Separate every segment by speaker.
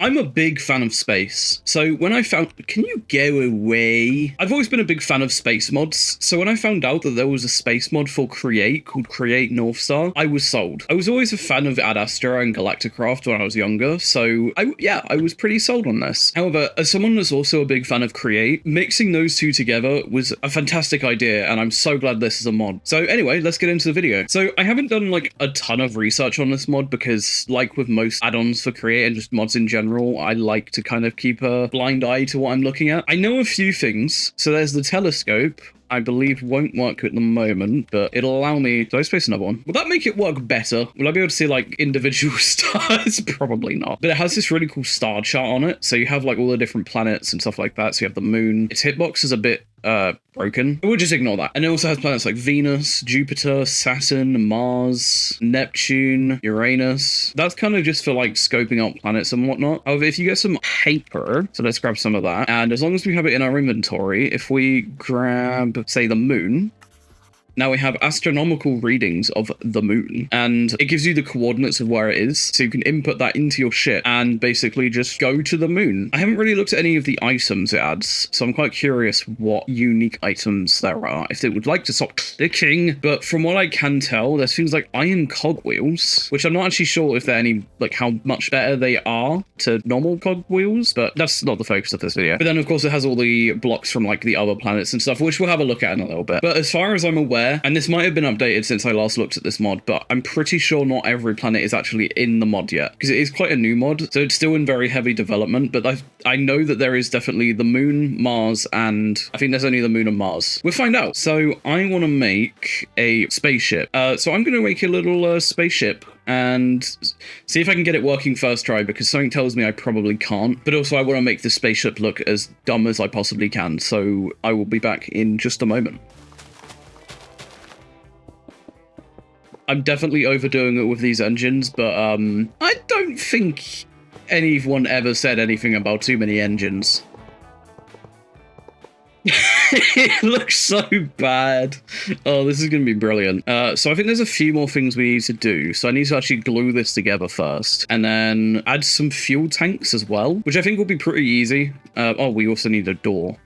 Speaker 1: I'm a big fan of space. So when I found... Can you go away? I've always been a big fan of space mods. So when I found out that there was a space mod for Create called Create Northstar, I was sold. I was always a fan of Ad Astra and Galacticraft when I was younger. So I was pretty sold on this. However, as someone that's also a big fan of Create, mixing those two together was a fantastic idea. And I'm so glad this is a mod. So anyway, let's get into the video. So I haven't done like a ton of research on this mod because like with most add-ons for Create and just mods in general, I like to kind of keep a blind eye to what I'm looking at. I know a few things. So there's the telescope. I believe won't work at the moment, but it'll allow me... Did I space another one? Will that make it work better? Will I be able to see like individual stars? Probably not. But it has this really cool star chart on it. So you have like all the different planets and stuff like that. So you have the moon. Its hitbox is a bit broken. We'll just ignore that. And it also has planets like Venus, Jupiter, Saturn, Mars, Neptune, Uranus. That's kind of just for like scoping out planets and whatnot. However, if you get some paper, so let's grab some of that. And as long as we have it in our inventory, if we grab, say, the moon, now we have astronomical readings of the moon, and it gives you the coordinates of where it is, so you can input that into your ship and basically just go to the moon. I haven't really looked at any of the items it adds, so I'm quite curious what unique items there are, if they would like to stop clicking, but from what I can tell, there's things like iron cogwheels, which I'm not actually sure if they're any, like, how much better they are to normal cogwheels, but that's not the focus of this video. But then, of course, it has all the blocks from, like, the other planets and stuff, which we'll have a look at in a little bit. But as far as I'm aware, and this might have been updated since I last looked at this mod, but I'm pretty sure not every planet is actually in the mod yet, because it is quite a new mod, so it's still in very heavy development, but I know that there is definitely the moon, Mars, and I think there's only the moon and Mars. We'll find out. So I want to make a spaceship. So I'm going to make a little spaceship and see if I can get it working first try, because something tells me I probably can't. But also I want to make the spaceship look as dumb as I possibly can, so I will be back in just a moment. I'm definitely overdoing it with these engines, but I don't think anyone ever said anything about too many engines. It looks so bad. Oh, this is going to be brilliant. So I think there's a few more things we need to do. So I need to actually glue this together first, and then add some fuel tanks as well, which I think will be pretty easy. Oh, we also need a door.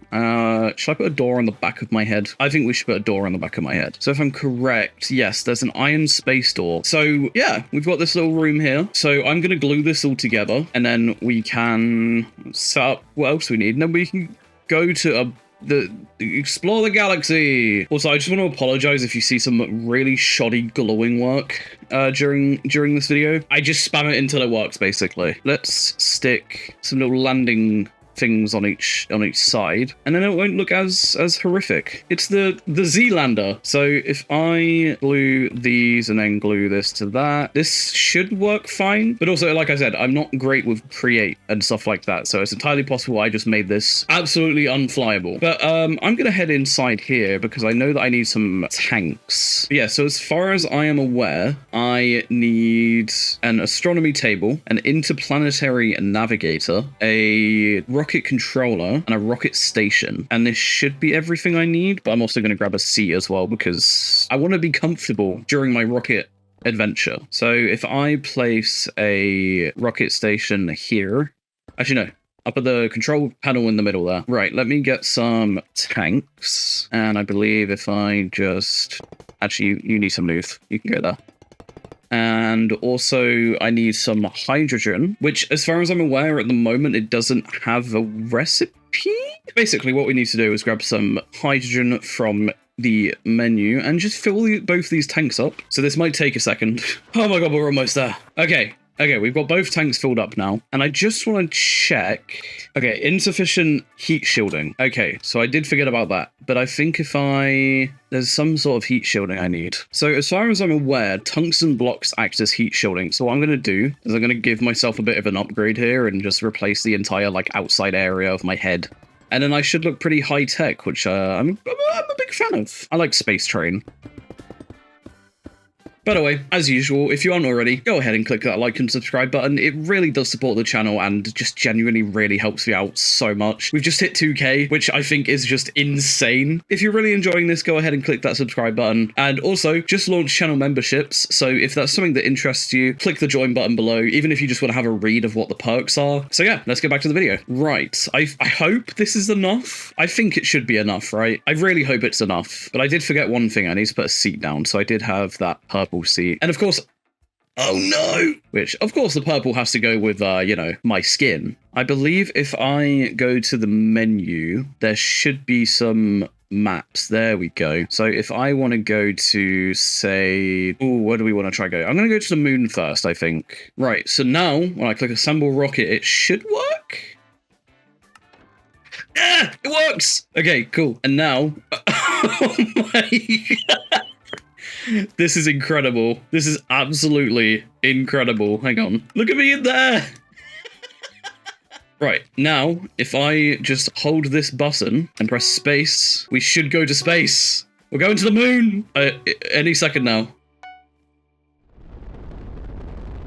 Speaker 1: Should I put a door on the back of my head? I think we should put a door on the back of my head. So if I'm correct, yes, there's an iron space door. So yeah, we've got this little room here. So I'm going to glue this all together, and then we can set up what else we need. And then we can go to explore the galaxy. Also, I just want to apologize if you see some really shoddy gluing work during this video. I just spam it until it works, basically. Let's stick some little landing things on each side, and then it won't look as horrific. It's the Z-lander. So if I glue these and then glue this to that, this should work fine. But also, like I said, I'm not great with Create and stuff like that, so it's entirely possible I just made this absolutely unflyable. But I'm gonna head inside here because I know that I need some tanks. But yeah, so as far as I am aware, I need an astronomy table, an interplanetary navigator, a rocket controller, and a rocket station. And this should be everything I need, but I'm also going to grab a seat as well because I want to be comfortable during my rocket adventure. So if I place a rocket station here, actually no, I'll put the control panel in the middle there. Right, let me get some tanks. And I believe if I just... Actually, you need to move. You can go there. And also I need some hydrogen, which as far as I'm aware at the moment, it doesn't have a recipe. Basically what we need to do is grab some hydrogen from the menu and just fill both these tanks up. So this might take a second. Oh my god, we're almost there. Okay, we've got both tanks filled up now. And I just want to check. Okay, insufficient heat shielding. Okay, so I did forget about that. But I think there's some sort of heat shielding I need. So as far as I'm aware, tungsten blocks act as heat shielding. So what I'm going to do is I'm going to give myself a bit of an upgrade here and just replace the entire like outside area of my head. And then I should look pretty high tech, which I'm a big fan of. I like XeTrain. By the way, as usual, if you aren't already, go ahead and click that like and subscribe button. It really does support the channel and just genuinely really helps me out so much. We've just hit 2K, which I think is just insane. If you're really enjoying this, go ahead and click that subscribe button. And also, just launched channel memberships, so if that's something that interests you, click the join button below, even if you just want to have a read of what the perks are. So yeah, let's get back to the video. Right, I hope this is enough. I think it should be enough, right? I really hope it's enough. But I did forget one thing. I need to put a seat down, so I did have that purple seat. And of course, oh no! Which, of course, the purple has to go with, you know, my skin. I believe if I go to the menu, there should be some maps. There we go. So if I want to go to, say, oh, where do we want to try go? I'm going to go to the moon first, I think. Right, so now, when I click assemble rocket, it should work? Ah, it works! Okay, cool. And now, oh my god. This is incredible. This is absolutely incredible. Hang on. Look at me in there. Right, now, if I just hold this button and press space, we should go to space. We're going to the moon. Any second now.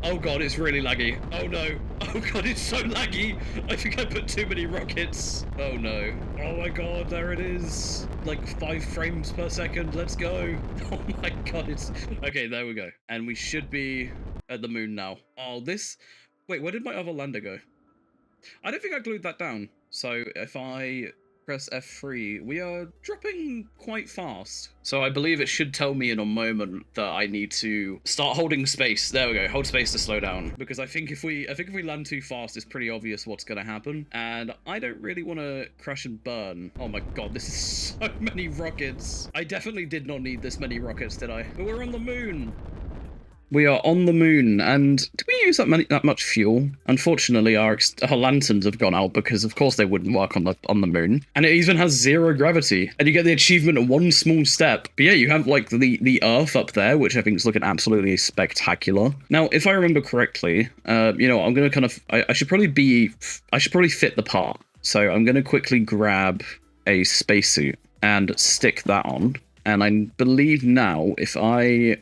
Speaker 1: Oh god, it's really laggy. Oh no. Oh god, it's so laggy. I think I put too many rockets. Oh no. Oh my god, there it is. Like 5 frames per second. Let's go. Oh my god, it's... Okay, there we go. And we should be at the moon now. Oh, this... Wait, where did my other lander go? I don't think I glued that down. So if I press F3, we are dropping quite fast. So I believe it should tell me in a moment that I need to start holding space. There we go, hold space to slow down. Because I think if we land too fast, it's pretty obvious what's gonna happen. And I don't really want to crash and burn. Oh my god, this is so many rockets. I definitely did not need this many rockets, did I? But we're on the moon. We are on the moon, and did we use that much fuel? Unfortunately, our lanterns have gone out because, of course, they wouldn't work on the moon. And it even has 0 gravity, and you get the achievement of 1 small step. But yeah, you have like the Earth up there, which I think is looking absolutely spectacular. Now, if I remember correctly, you know, I'm gonna kind of I should probably fit the part. So I'm gonna quickly grab a spacesuit and stick that on, and I believe now if I...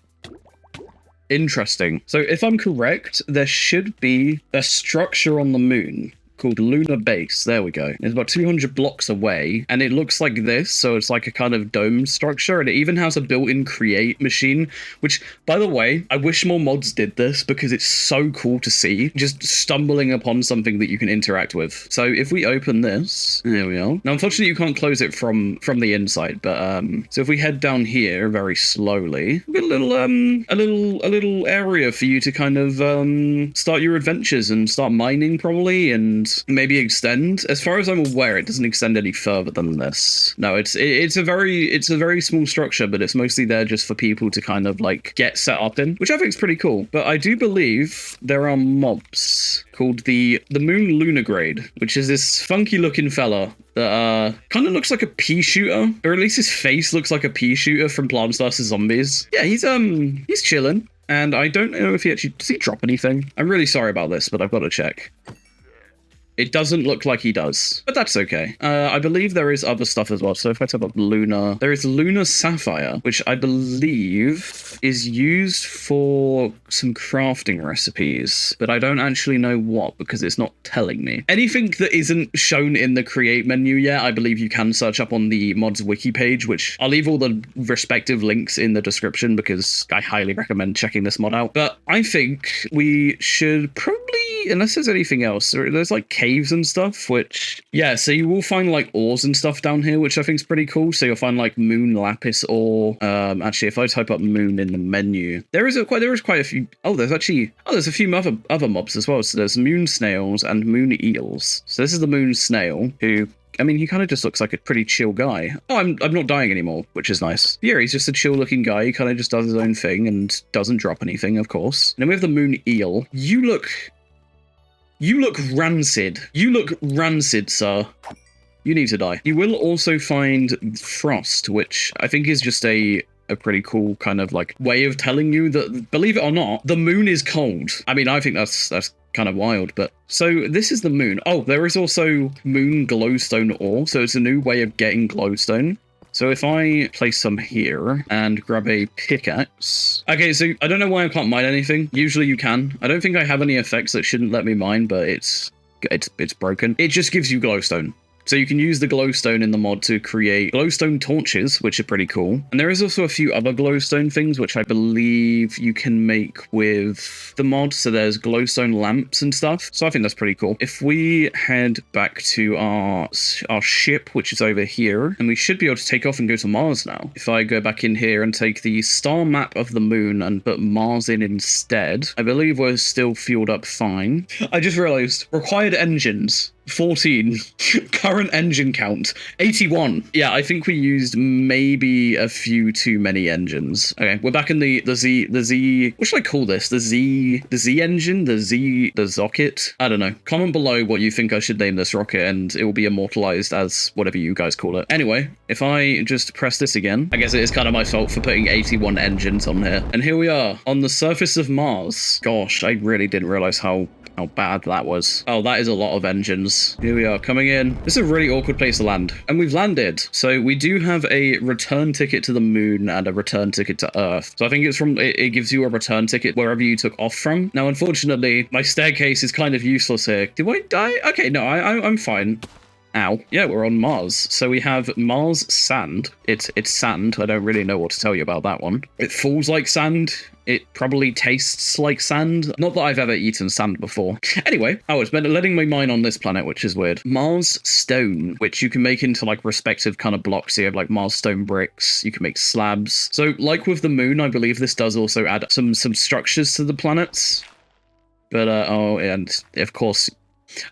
Speaker 1: Interesting. So if I'm correct, there should be a structure on the moon called Lunar Base. There we go. It's about 200 blocks away, and it looks like this, so it's like a kind of dome structure, and it even has a built-in create machine, which, by the way, I wish more mods did this because it's so cool to see, just stumbling upon something that you can interact with. So if we open this, there we are. Now, unfortunately, you can't close it from the inside, but so if we head down here very slowly, we've got a little area for you to kind of start your adventures and start mining probably, and maybe extend. As far as I'm aware, it doesn't extend any further than this. No, it's a very small structure, but it's mostly there just for people to kind of like get set up in, which I think is pretty cool. But I do believe there are mobs called the Moon Lunagrade, which is this funky looking fella that kind of looks like a pea shooter, or at least his face looks like a pea shooter from Plants vs Zombies. Yeah, he's chilling. And I don't know if does he drop anything? I'm really sorry about this, but I've got to check. It doesn't look like he does, but that's okay. I believe there is other stuff as well. So if I type up Lunar, there is Lunar Sapphire, which I believe is used for some crafting recipes, but I don't actually know what because it's not telling me. Anything that isn't shown in the create menu yet, I believe you can search up on the mods wiki page, which I'll leave all the respective links in the description because I highly recommend checking this mod out. But I think we should probably, unless there's anything else, there's like caves and stuff, which, yeah, so you will find like ores and stuff down here, which I think is pretty cool. So you'll find like moon lapis ore. Actually, if I type up moon in the menu, there is quite a few. Oh, there's a few other mobs as well. So there's moon snails and moon eels. So this is the moon snail, who, I mean, he kind of just looks like a pretty chill guy. Oh, I'm not dying anymore, which is nice. Yeah, he's just a chill looking guy. He kind of just does his own thing and doesn't drop anything, of course. And then we have the moon eel. You look rancid. You look rancid, sir. You need to die. You will also find frost, which I think is just a pretty cool kind of like way of telling you that, believe it or not, the moon is cold. I mean, I think that's kind of wild, but so this is the moon. Oh, there is also moon glowstone ore, so it's a new way of getting glowstone. So if I place some here and grab a pickaxe. Okay, so I don't know why I can't mine anything. Usually you can. I don't think I have any effects that shouldn't let me mine, but it's broken. It just gives you glowstone. So you can use the glowstone in the mod to create glowstone torches, which are pretty cool. And there is also a few other glowstone things, which I believe you can make with the mod. So there's glowstone lamps and stuff. So I think that's pretty cool. If we head back to our ship, which is over here, and we should be able to take off and go to Mars now. If I go back in here and take the star map of the moon and put Mars in instead, I believe we're still fueled up fine. I just realized required engines. 14. Current engine count 81. Yeah, I think we used maybe a few too many engines. Okay, we're back in the Z. What should I call this? The Z engine? The Zocket? I don't know. Comment below what you think I should name this rocket, and it will be immortalized as whatever you guys call it. Anyway, if I just press this again, I guess it is kind of my fault for putting 81 engines on here. And here we are on the surface of Mars. Gosh, I really didn't realize how bad that was. Oh, that is a lot of engines. Here we are coming in. This is a really awkward place to land. And we've landed. So we do have a return ticket to the moon and a return ticket to Earth. So I think it gives you a return ticket wherever you took off from. Now, unfortunately, my staircase is kind of useless here. Do I die? Okay, no, I'm fine. Ow. Yeah, we're on Mars. So we have Mars sand. It's sand. I don't really know what to tell you about that one. It falls like sand. It probably tastes like sand. Not that I've ever eaten sand before. Anyway, it's letting me mine on this planet, which is weird. Mars stone, which you can make into like respective kind of blocks. So you have like Mars stone bricks. You can make slabs. So like with the moon, I believe this does also add some structures to the planets. But and of course,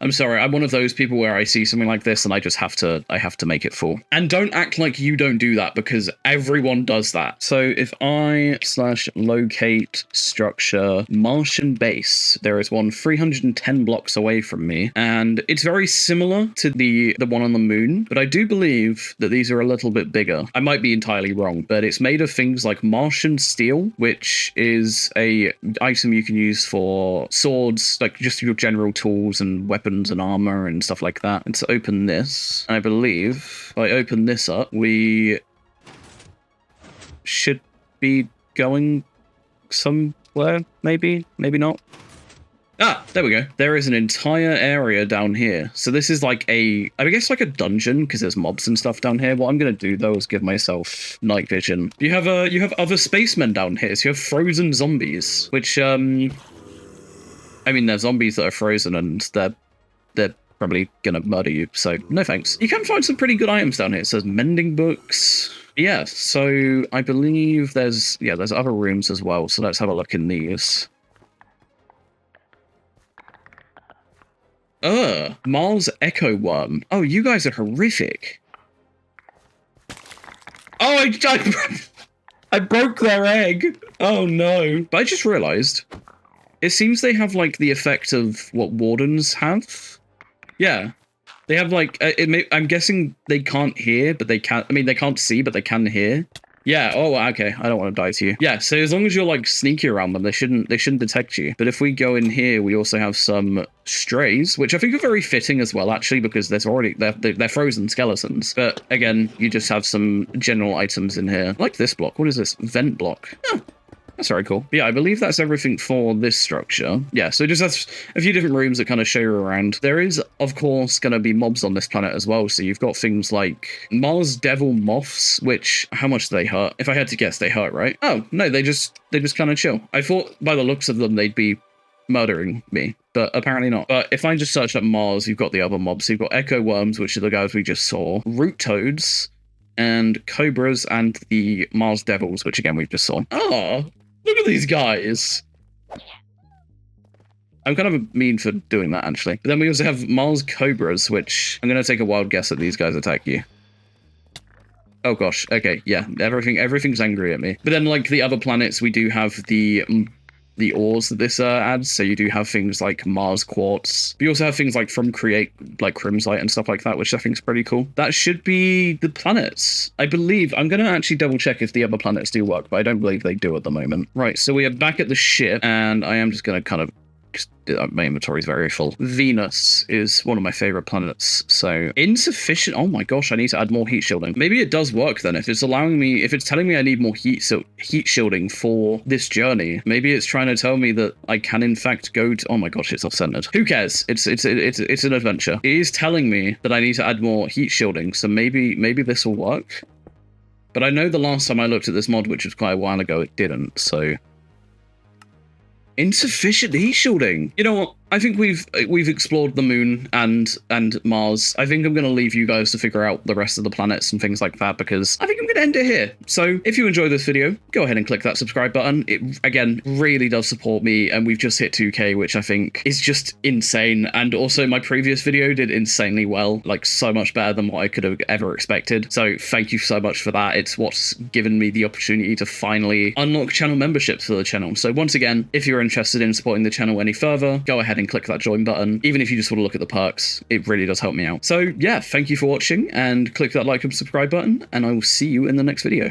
Speaker 1: I'm sorry, I'm one of those people where I see something like this and I just have to make it full. And don't act like you don't do that, because everyone does that. So if I /locate structure Martian base, there is one 310 blocks away from me, and it's very similar to the one on the moon, but I do believe that these are a little bit bigger. I might be entirely wrong, but it's made of things like Martian steel, which is a item you can use for swords, like just your general tools and weapons and armor and stuff like that. And to open this, I believe if I open this up, we should be going somewhere, maybe not. Ah, there we go. There is an entire area down here. So this is like I guess like a dungeon, because there's mobs and stuff down here. What I'm going to do, though, is give myself night vision. You have other spacemen down here. So you have frozen zombies, which, I mean, they're zombies that are frozen, and they're probably gonna murder you, so no thanks. You can find some pretty good items down here. It says mending books. Yeah, so I believe there's other rooms as well, so let's have a look in these. Mars Echo Worm. Oh, you guys are horrific. Oh, I broke their egg. Oh no. But I just realized, it seems they have, like, the effect of what wardens have. Yeah. They have, like, I'm guessing they can't hear, but they can. I mean, they can't see, but they can hear. Yeah, oh, okay. I don't want to die to you. Yeah, so as long as you're, like, sneaky around them, they shouldn't detect you. But if we go in here, we also have some strays, which I think are very fitting as well, actually, because they're frozen skeletons. But, again, you just have some general items in here. I like this block. What is this? Vent block. Oh. That's very cool. But yeah, I believe that's everything for this structure. Yeah, so it just has a few different rooms that kind of show you around. There is, of course, going to be mobs on this planet as well. So you've got things like Mars Devil Moths, which, how much do they hurt? If I had to guess, they hurt, right? Oh, no, they just kind of chill. I thought by the looks of them, they'd be murdering me, but apparently not. But if I just search up Mars, you've got the other mobs. So you've got Echo Worms, which are the guys we just saw, Root Toads, and Cobras, and the Mars Devils, which again, we've just saw. Oh, look at these guys. I'm kind of mean for doing that, actually. But then we also have Mars Cobras, which I'm going to take a wild guess that these guys attack you. Oh gosh, okay, yeah, everything's angry at me. But then, like, the other planets, we do have the ores that this adds. So you do have things like Mars Quartz. But you also have things like from Create, like Crimsite and stuff like that, which I think is pretty cool. That should be the planets. I believe, I'm going to actually double check if the other planets do work, but I don't believe they do at the moment. Right, so we are back at the ship, and I am just going to kind of my inventory is very full. Venus is one of my favorite planets. So insufficient. Oh my gosh, I need to add more heat shielding. Maybe it does work then. If it's telling me I need more heat shielding for this journey, maybe it's trying to tell me that I can in fact go to, oh my gosh, it's off-centered. Who cares? It's an adventure. It is telling me that I need to add more heat shielding. So maybe this will work. But I know the last time I looked at this mod, which was quite a while ago, it didn't. So insufficient heat shielding. You know what? I think we've explored the moon and Mars. I think I'm going to leave you guys to figure out the rest of the planets and things like that, because I think I'm going to end it here. So if you enjoyed this video, go ahead and click that subscribe button. It, again, really does support me, and we've just hit 2K, which I think is just insane. And also my previous video did insanely well, like so much better than what I could have ever expected. So thank you so much for that. It's what's given me the opportunity to finally unlock channel memberships for the channel. So once again, if you're interested in supporting the channel any further, go ahead and click that join button. Even if you just want to look at the perks, it really does help me out. So yeah, thank you for watching, and click that like and subscribe button, and I will see you in the next video.